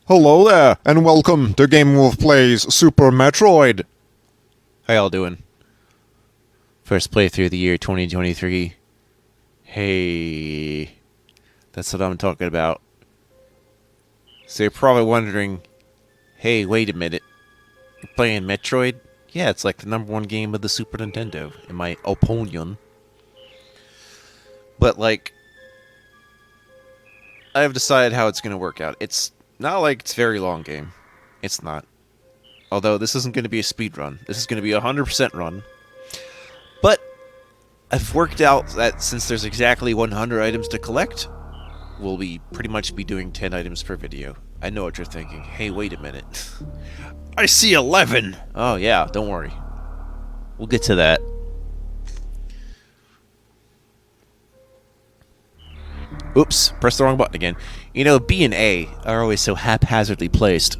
Hello there, and welcome to Game Wolf Plays Super Metroid. How y'all doing? First playthrough of the year 2023. Hey, that's what I'm talking about. So you're probably wondering, hey, wait a minute. You're playing Metroid? Yeah, it's like the #1 game of the Super Nintendo, in my opinion. But, like, I've decided how it's going to work out. It's not like it's a very long game. It's not. Although this isn't going to be a speed run. This is going to be a 100% run. But I've worked out that since there's exactly 100 items to collect, we'll pretty much be doing 10 items per video. I know what you're thinking. Hey, wait a minute. I see 11! Oh yeah, don't worry. We'll get to that. Oops, pressed the wrong button again. You know, B and A are always so haphazardly placed.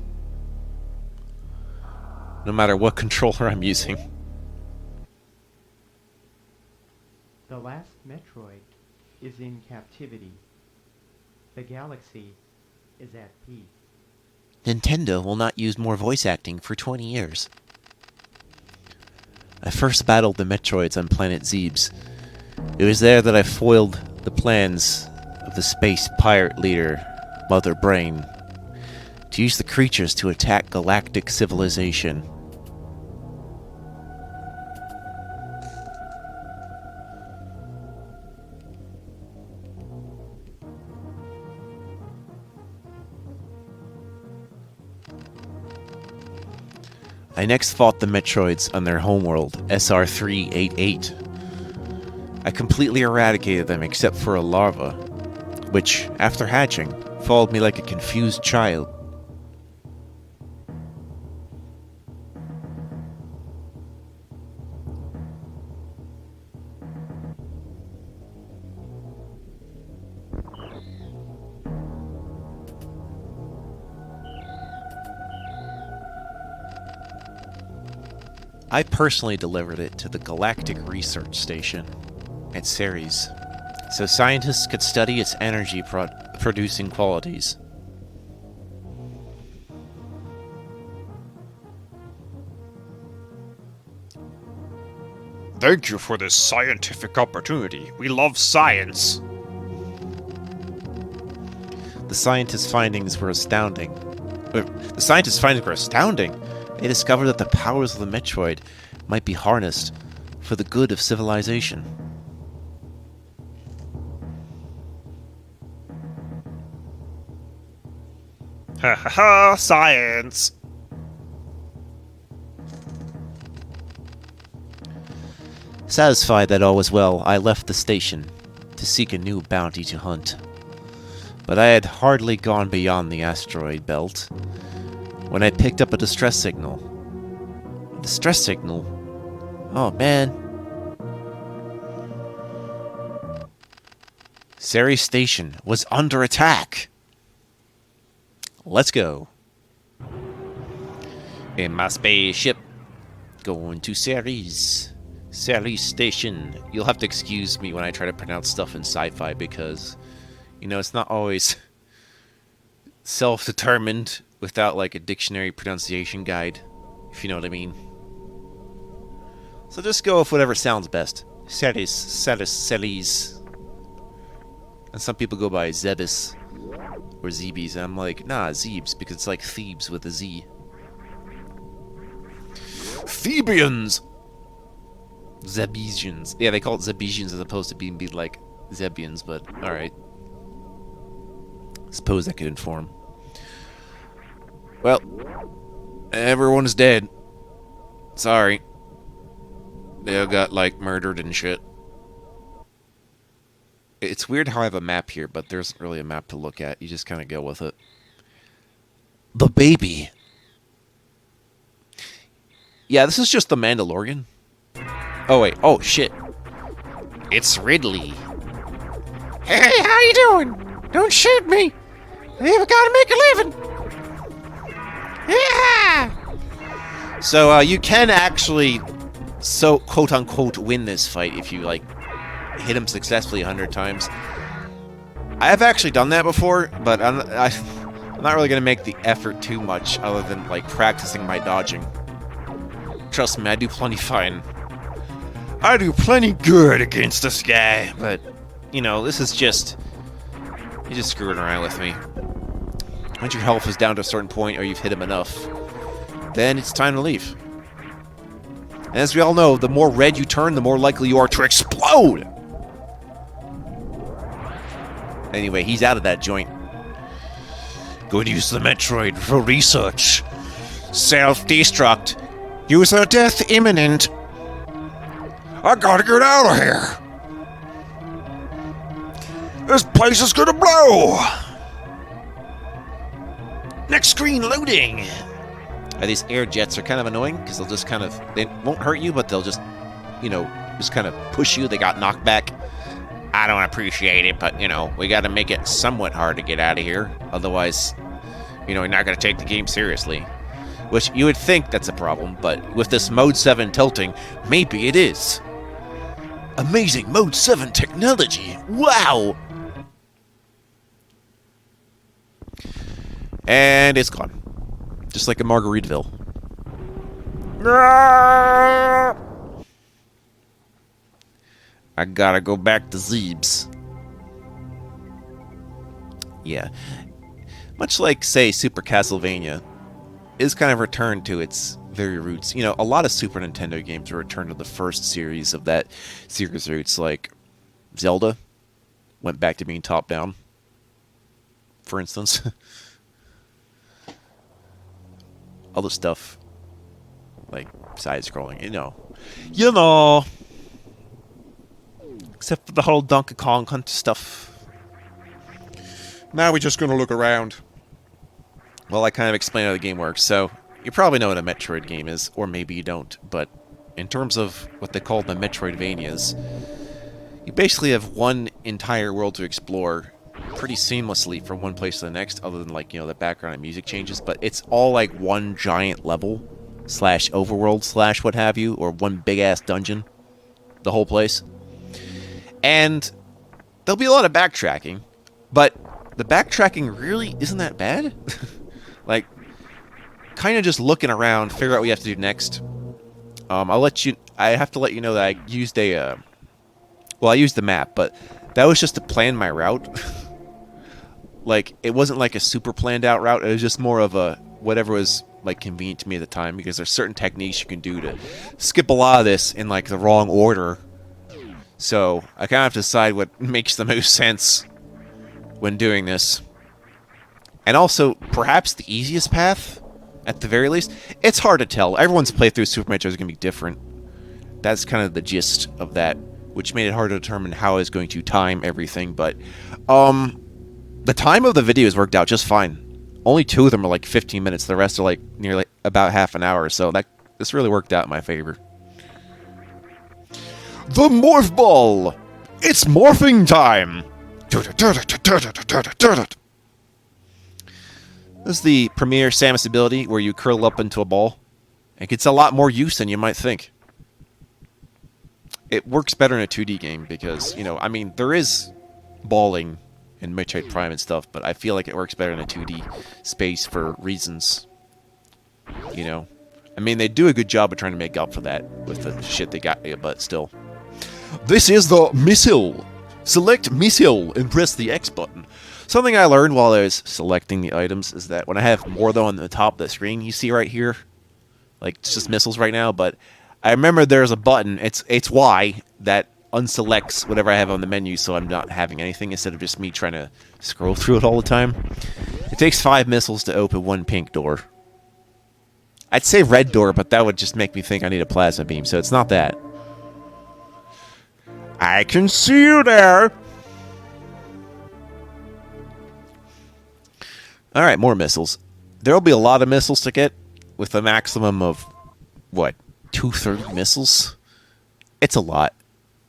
No matter what controller I'm using. The last Metroid is in captivity. The galaxy is at peace. Nintendo will not use more voice acting for 20 years. I first battled the Metroids on planet Zebes. It was there that I foiled the plans of the space pirate leader, Mother Brain, to use the creatures to attack galactic civilization. I next fought the Metroids on their homeworld, SR-388. I completely eradicated them except for a larva, which, after hatching, followed me like a confused child. I personally delivered it to the Galactic Research Station at Ceres, so scientists could study its energy producing qualities. Thank you for this scientific opportunity. We love science. The scientists' findings were astounding. They discovered that the powers of the Metroid might be harnessed for the good of civilization. Ha ha ha, science! Satisfied that all was well, I left the station to seek a new bounty to hunt. But I had hardly gone beyond the asteroid belt when I picked up a distress signal. A distress signal? Oh man. Ceres Station was under attack. Let's go. In my spaceship, going to Ceres. Ceres Station. You'll have to excuse me when I try to pronounce stuff in sci-fi because, you know, it's not always self-determined without like a dictionary pronunciation guide, if you know what I mean. So just go with whatever sounds best. Ceres, Ceres, Ceres. And some people go by Zebes or Zebes, and I'm like, nah, Zebes, because it's like Thebes with a Z. Thebians! Zebesians. Yeah, they call it Zebesians as opposed to being like Zebians, but alright. Suppose that could inform. Well, everyone's dead. Sorry. They all got, like, murdered and shit. It's weird how I have a map here, but there isn't really a map to look at. You just kind of go with it. The baby. Yeah, this is just the Mandalorian. Oh, wait. Oh, shit. It's Ridley. Hey, how you doing? Don't shoot me. We've got to make a living. Yeah. So, you can actually, quote-unquote, win this fight if you, like, hit him successfully 100 times. I have actually done that before, but I'm I'm not really going to make the effort too much other than, like, practicing my dodging. Trust me, I do plenty fine. I do plenty good against this guy, but, you know, this is just... He's just screwing around with me. Once your health is down to a certain point, or you've hit him enough, then it's time to leave. And as we all know, the more red you turn, the more likely you are to explode! Anyway, he's out of that joint. Going to use the Metroid for research. Self-destruct. User death imminent. I gotta get out of here. This place is gonna blow. Next screen loading. These air jets are kind of annoying because they'll just kind of, they won't hurt you, but they'll just, you know, just kind of push you. They got knocked back. I don't appreciate it, but, you know, we got to make it somewhat hard to get out of here. Otherwise, you know, you're not going to take the game seriously. Which you would think that's a problem, but with this Mode 7 tilting, maybe it is. Amazing Mode 7 technology. Wow! And it's gone. Just like a Margaritaville. I gotta go back to Zeebs. Yeah. Much like, say, Super Castlevania is kind of returned to its very roots. You know, a lot of Super Nintendo games are returned to the first series of that series' roots, like Zelda went back to being top-down, for instance. Other stuff, like side-scrolling, you know. Except for the whole Donkey Kong Hunt stuff. Now we're just gonna look around. Well, I kind of explained how the game works, so you probably know what a Metroid game is, or maybe you don't, but in terms of what they call the Metroidvanias, you basically have one entire world to explore pretty seamlessly from one place to the next, other than, like, you know, the background and music changes, but it's all like one giant level, slash overworld, slash what have you, or one big-ass dungeon, the whole place. And there'll be a lot of backtracking, but the backtracking really isn't that bad. Like, kind of just looking around, figure out what you have to do next. I have to let you know that I used I used the map, but that was just to plan my route. Like, it wasn't like a super planned out route, it was just more of a whatever was, like, convenient to me at the time, because there's certain techniques you can do to skip a lot of this in, like, the wrong order. So, I kind of have to decide what makes the most sense when doing this. And also, perhaps the easiest path, at the very least. It's hard to tell. Everyone's playthrough of Super Metroid is going to be different. That's kind of the gist of that, which made it hard to determine how I was going to time everything. But, the time of the videos worked out just fine. Only 2 of them are like 15 minutes. The rest are like nearly about half an hour. So this really worked out in my favor. The Morph Ball! It's morphing time! This is the premier Samus ability where you curl up into a ball. It gets a lot more use than you might think. It works better in a 2D game because, you know, I mean, there is balling in Metroid Prime and stuff, but I feel like it works better in a 2D space for reasons. You know? I mean, they do a good job of trying to make up for that with the shit they got, but still. This is the missile. Select missile and press the X button. Something I learned while I was selecting the items is that when I have more though on the top of the screen, you see right here, like it's just missiles right now, but I remember there's a button, it's Y, that unselects whatever I have on the menu so I'm not having anything instead of just me trying to scroll through it all the time. It takes 5 missiles to open 1 pink door. I'd say red door, but that would just make me think I need a plasma beam, so it's not that. I can see you there. Alright, more missiles. There will be a lot of missiles to get, with a maximum of, what, 230 missiles? It's a lot.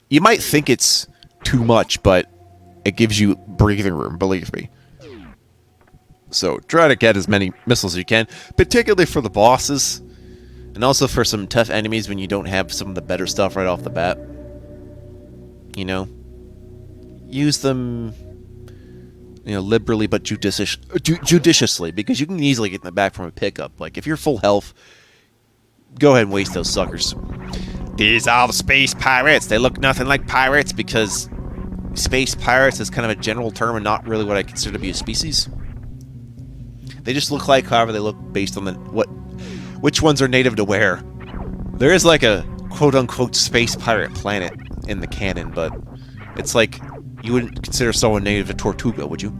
You might think it's too much, but it gives you breathing room, believe me. So, try to get as many missiles as you can, particularly for the bosses, and also for some tough enemies when you don't have some of the better stuff right off the bat. You know? Use them liberally but judiciously, because you can easily get in the back from a pickup. Like, if you're full health, go ahead and waste those suckers. These are the space pirates. They look nothing like pirates because space pirates is kind of a general term and not really what I consider to be a species. They just look like however they look based on which ones are native to where. There is like a quote-unquote space pirate planet in the canon, but it's like you wouldn't consider someone native to Tortuga, would you?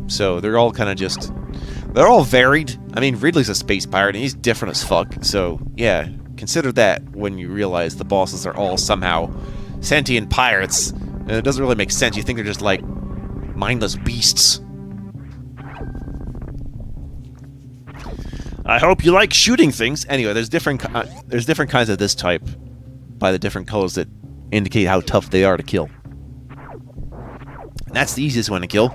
So they're all kind of just... They're all varied. I mean, Ridley's a space pirate, and he's different as fuck. So, yeah, consider that when you realize the bosses are all somehow sentient pirates. And it doesn't really make sense. You think they're just, like, mindless beasts. I hope you like shooting things. Anyway, there's different kinds of this type by the different colors that indicate how tough they are to kill. And that's the easiest one to kill.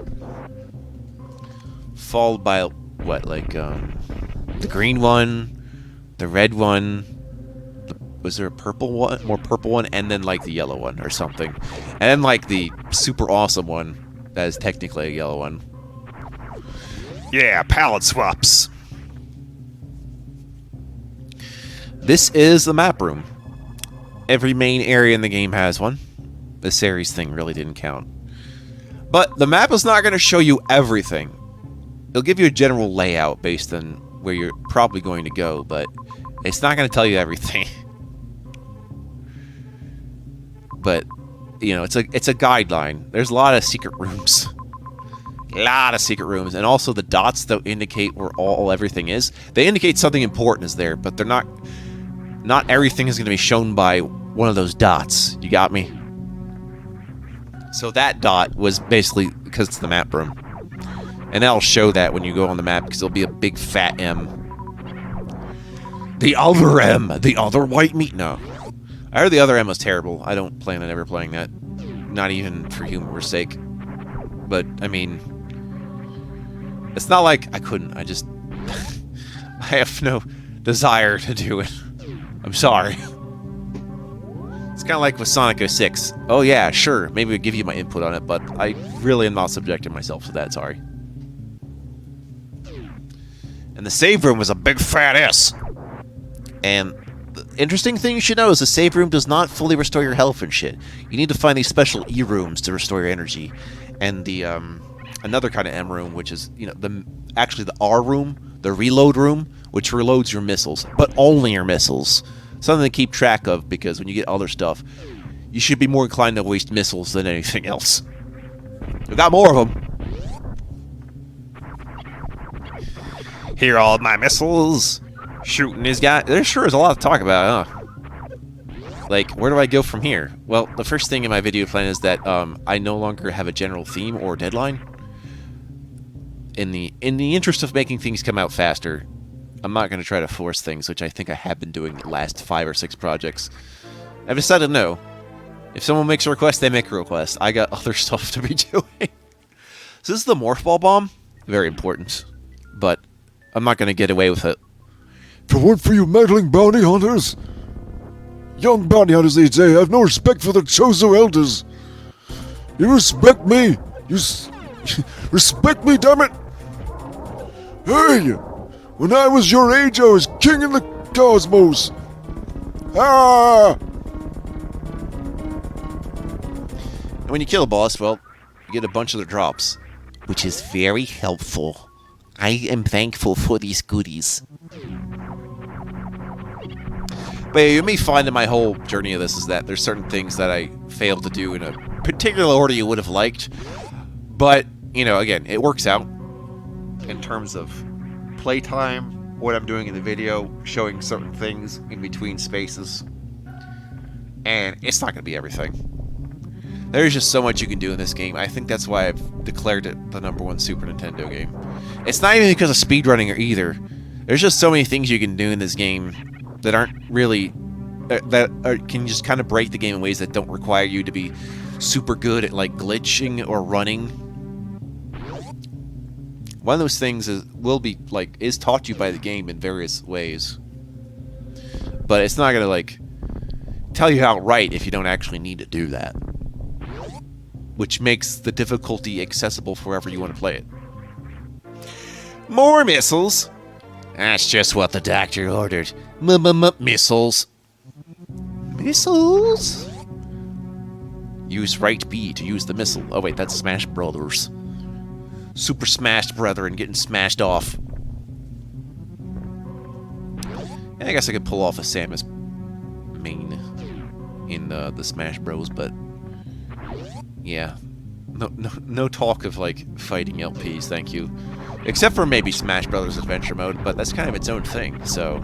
Followed by, what, like, the green one, the red one, was there a purple one, more purple one, and then, like, the yellow one or something. And then, like, the super awesome one that is technically a yellow one. Yeah, palette swaps. This is the map room. Every main area in the game has one. The series thing really didn't count. But the map is not going to show you everything. It'll give you a general layout based on where you're probably going to go, but it's not going to tell you everything. But, you know, it's a guideline. There's a lot of secret rooms. A lot of secret rooms. And also the dots that indicate where all everything is. They indicate something important is there, but they're not... Not everything is going to be shown by one of those dots. You got me? So that dot was basically because it's the map room. And that'll show that when you go on the map, because it'll be a big fat M. The other M! The other white meat? No. I heard the other M was terrible. I don't plan on ever playing that. Not even for humor's sake. But, I mean... It's not like I couldn't. I just... I have no desire to do it. I'm sorry. It's kind of like with Sonic 06. Oh yeah, sure, maybe I'll give you my input on it, but I really am not subjecting myself to that, sorry. And the save room was a big fat S. And the interesting thing you should know is the save room does not fully restore your health and shit. You need to find these special E rooms to restore your energy. And the, another kind of M room, which is, you know, actually the R room, the reload room, which reloads your missiles, but only your missiles. Something to keep track of, because when you get other stuff, you should be more inclined to waste missiles than anything else. We got more of them. Here are all my missiles. Shooting this guy. There sure is a lot to talk about, huh? Like, where do I go from here? Well, the first thing in my video plan is that I no longer have a general theme or deadline. In the interest of making things come out faster, I'm not going to try to force things, which I think I have been doing the last 5 or 6 projects. I've decided no. If someone makes a request, they make a request. I got other stuff to be doing. So this is the Morph Ball Bomb. Very important. But I'm not going to get away with it. If it weren't for you meddling bounty hunters, young bounty hunters these days have no respect for the Chozo elders. You respect me. Respect me, damn it. Hey! When I was your age, I was king in the cosmos. Ah! And when you kill a boss, well, you get a bunch of the drops, which is very helpful. I am thankful for these goodies. But you may find in my whole journey of this is that there's certain things that I failed to do in a particular order you would have liked. But, you know, again, it works out in terms of playtime, what I'm doing in the video, showing certain things in between spaces. And it's not going to be everything. There's just so much you can do in this game. I think that's why I've declared it the #1 Super Nintendo game. It's not even because of speedrunning either. There's just so many things you can do in this game that aren't really... can just kind of break the game in ways that don't require you to be super good at, like, glitching or running. One of those things is taught to you by the game in various ways. But it's not gonna, like, tell you outright if you don't actually need to do that. which makes the difficulty accessible for wherever you want to play it. More missiles. That's just what the doctor ordered. Missiles. Missiles? Use right B to use the missile. Oh wait, that's Smash Brothers. Super smashed brethren getting smashed off. And I guess I could pull off a Samus main in the Smash Bros, but yeah, no talk of like fighting LPs, thank you. Except for maybe Smash Brothers Adventure Mode, but that's kind of its own thing. So,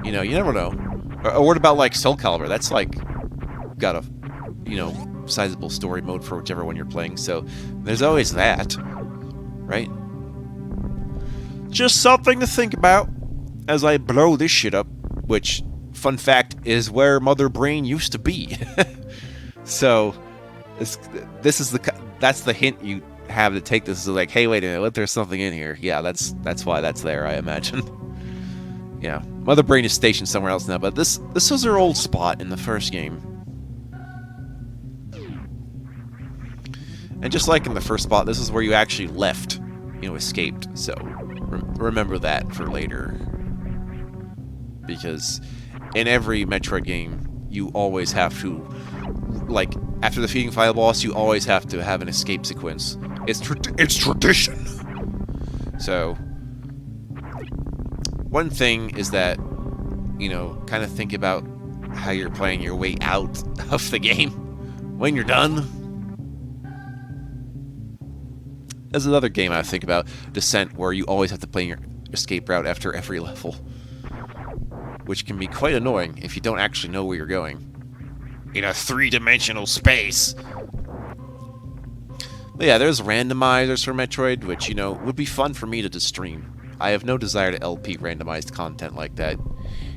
you know, you never know. Or what about like Soul Calibur? That's like got a, you know, sizable story mode for whichever one you're playing. So there's always that, right? Just something to think about as I blow this shit up, which, fun fact, is where Mother Brain used to be. So, that's the hint you have to take this. Is like, hey, wait a minute, there's something in here. Yeah, that's why that's there, I imagine. Yeah, Mother Brain is stationed somewhere else now, but this was her old spot in the first game. And just like in the first spot, this is where you actually left, you know, escaped. So, remember that for later. Because in every Metroid game, you always have to, like, after defeating final boss, you always have to have an escape sequence. It's tradition. So, one thing is that, you know, kind of think about how you're playing your way out of the game when you're done. There's another game I think about, Descent, where you always have to play your escape route after every level, which can be quite annoying if you don't actually know where you're going in a three-dimensional space. But yeah, there's randomizers for Metroid, which, you know, would be fun for me to just stream. I have no desire to LP randomized content like that.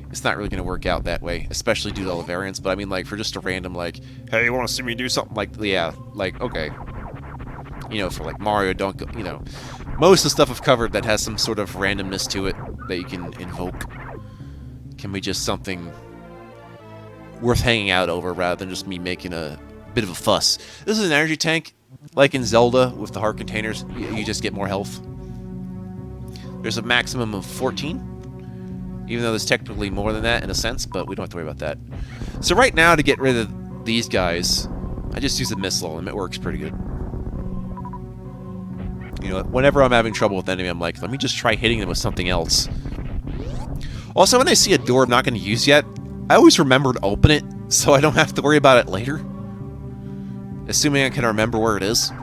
It's not really going to work out that way, especially due to all the variants. But I mean, like, for just a random, like, hey, you want to see me do something? Like, yeah, like, okay. You know, for like Mario, Donkey, you know, most of the stuff I've covered that has some sort of randomness to it that you can invoke can be just something worth hanging out over rather than just me making a bit of a fuss. This is an energy tank, like in Zelda with the heart containers. You just get more health. There's a maximum of 14, even though there's technically more than that in a sense, but we don't have to worry about that. So right now, to get rid of these guys, I just use a missile, and it works pretty good. You know, whenever I'm having trouble with an enemy, I'm like, let me just try hitting them with something else. Also, when I see a door I'm not going to use yet, I always remember to open it, so I don't have to worry about it later. Assuming I can remember where it is.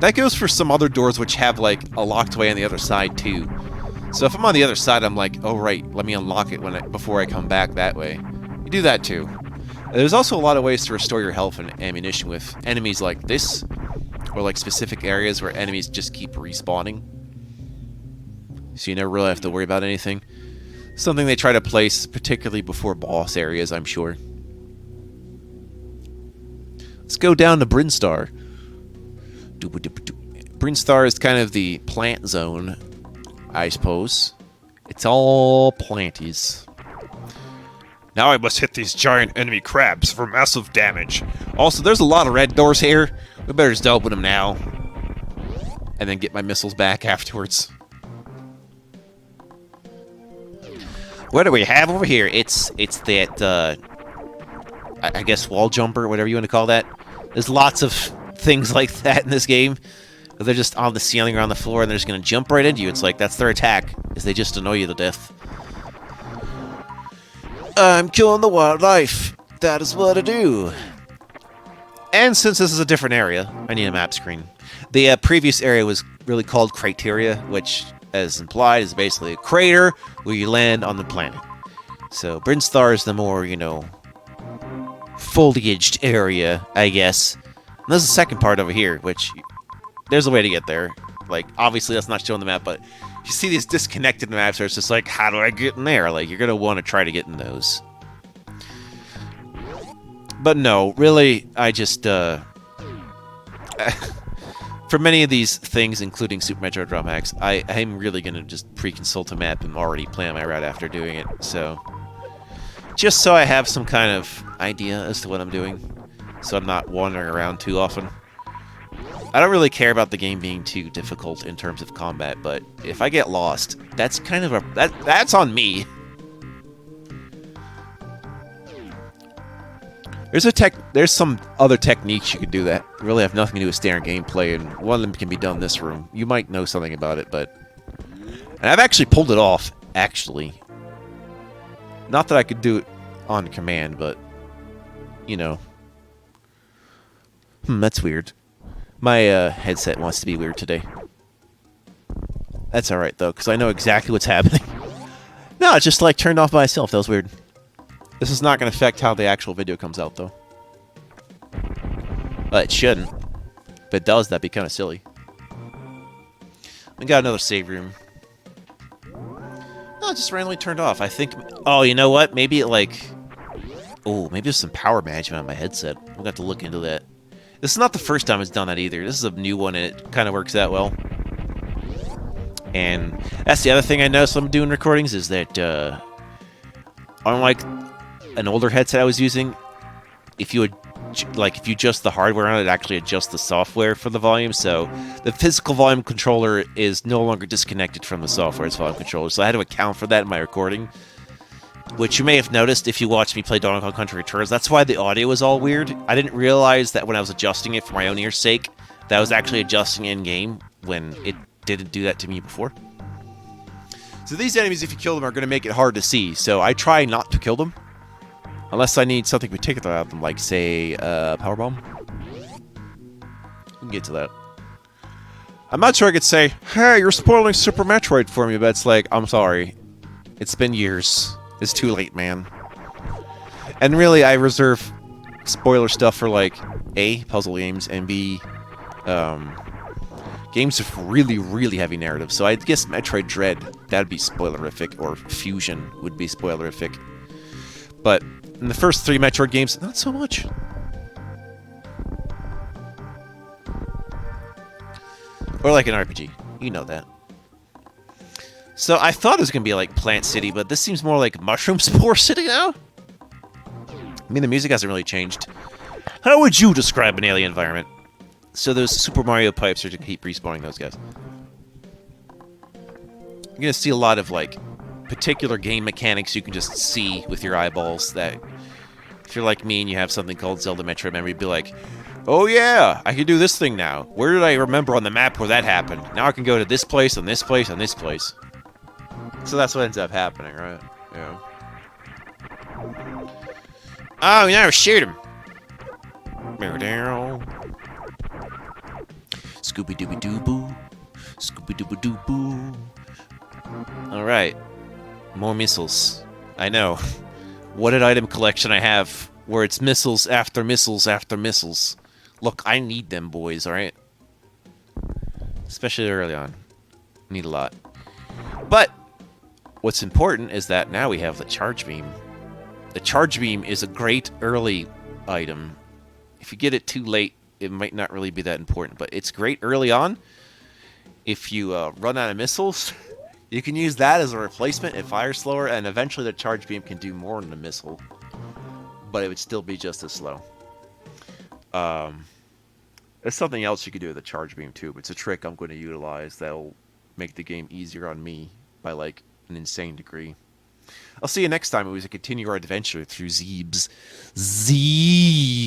That goes for some other doors which have, like, a locked way on the other side, too. So if I'm on the other side, I'm like, oh, right, let me unlock it before I come back that way. You do that, too. There's also a lot of ways to restore your health and ammunition with enemies like this, or like specific areas where enemies just keep respawning. So you never really have to worry about anything. Something they try to place, particularly before boss areas, I'm sure. Let's go down to Brinstar. Brinstar is kind of the plant zone, I suppose. It's all planties. Now I must hit these giant enemy crabs for massive damage. Also, there's a lot of red doors here. We better just open them now. And then get my missiles back afterwards. What do we have over here? It's that, I guess wall jumper, whatever you want to call that. There's lots of things like that in this game. They're just on the ceiling or on the floor and they're just going to jump right into you. It's like, that's their attack, is they just annoy you to death. I'm killing the wildlife. That is what I do. And since this is a different area, I need a map screen. The previous area was really called Crateria, which, as implied, is basically a crater where you land on the planet. So Brinstar is the more, you know, foliaged area, I guess. And there's a second part over here, which there's a way to get there. Like, obviously that's not showing the map, but you see these disconnected maps where it's just like, how do I get in there? Like, you're going to want to try to get in those. But no, really, I just, for many of these things, including Super Metroid Drum Hacks, I'm really going to just pre-consult a map and already plan my route after doing it, so... Just so I have some kind of idea as to what I'm doing, so I'm not wandering around too often. I don't really care about the game being too difficult in terms of combat, but if I get lost, that's kind of that's on me. There's some other techniques you could do that really have nothing to do with standard gameplay, and one of them can be done in this room. You might know something about it, but and I've actually pulled it off, actually. Not that I could do it on command, but you know. That's weird. My headset wants to be weird today. That's alright, though, because I know exactly what's happening. No, it's just, like, turned off by itself. That was weird. This is not going to affect how the actual video comes out, though. It shouldn't. If it does, that'd be kind of silly. We got another save room. No, it just randomly turned off. I think... Oh, you know what? Maybe it, like... Oh, maybe there's some power management on my headset. We'll have to look into that. This is not the first time it's done that either. This is a new one, and it kind of works out well. And that's the other thing I noticed when I'm doing recordings is that, unlike an older headset I was using, if you adjust the hardware on it, it actually adjusts the software for the volume. So the physical volume controller is no longer disconnected from the software's volume controller. So I had to account for that in my recording, which you may have noticed if you watched me play Donkey Kong Country Returns. That's why the audio was all weird. I didn't realize that when I was adjusting it for my own ear's sake, that I was actually adjusting in-game when it didn't do that to me before. So these enemies, if you kill them, are going to make it hard to see. So I try not to kill them. Unless I need something particular out of them, like, say, Powerbomb. We can get to that. I'm not sure I could say, hey, you're spoiling Super Metroid for me, but it's like, I'm sorry. It's been years. It's too late, man. And really, I reserve spoiler stuff for, like, A, puzzle games, and B, games with really, really heavy narrative. So I guess Metroid Dread, that'd be spoilerific, or Fusion would be spoilerific. But in the first 3 Metroid games, not so much. Or like an RPG. You know that. So I thought it was going to be like Plant City, but this seems more like Mushroom Spore City now? I mean, the music hasn't really changed. How would you describe an alien environment? So those Super Mario pipes are to keep respawning those guys. You're going to see a lot of, like, particular game mechanics you can just see with your eyeballs that if you're like me and you have something called Zelda Metroid Memory, you'd be like, oh yeah, I can do this thing now. Where did I remember on the map where that happened? Now I can go to this place and this place and this place. So that's what ends up happening, right? Yeah. Oh, now shoot him. Scooby-Dooby-Doo-Boo. Scooby-Dooby-Doo-Boo. Alright. More missiles. I know. What an item collection I have, where it's missiles after missiles after missiles. Look, I need them, boys, alright? Especially early on. Need a lot. But, what's important is that now we have the charge beam. The charge beam is a great early item. If you get it too late, it might not really be that important, but it's great early on. If you run out of missiles, you can use that as a replacement. It fires slower, and eventually the charge beam can do more than a missile, but it would still be just as slow. There's something else you could do with the charge beam too, but it's a trick I'm going to utilize that'll make the game easier on me by like an insane degree. I'll see you next time as we continue our adventure through Zeebs. Zeebs!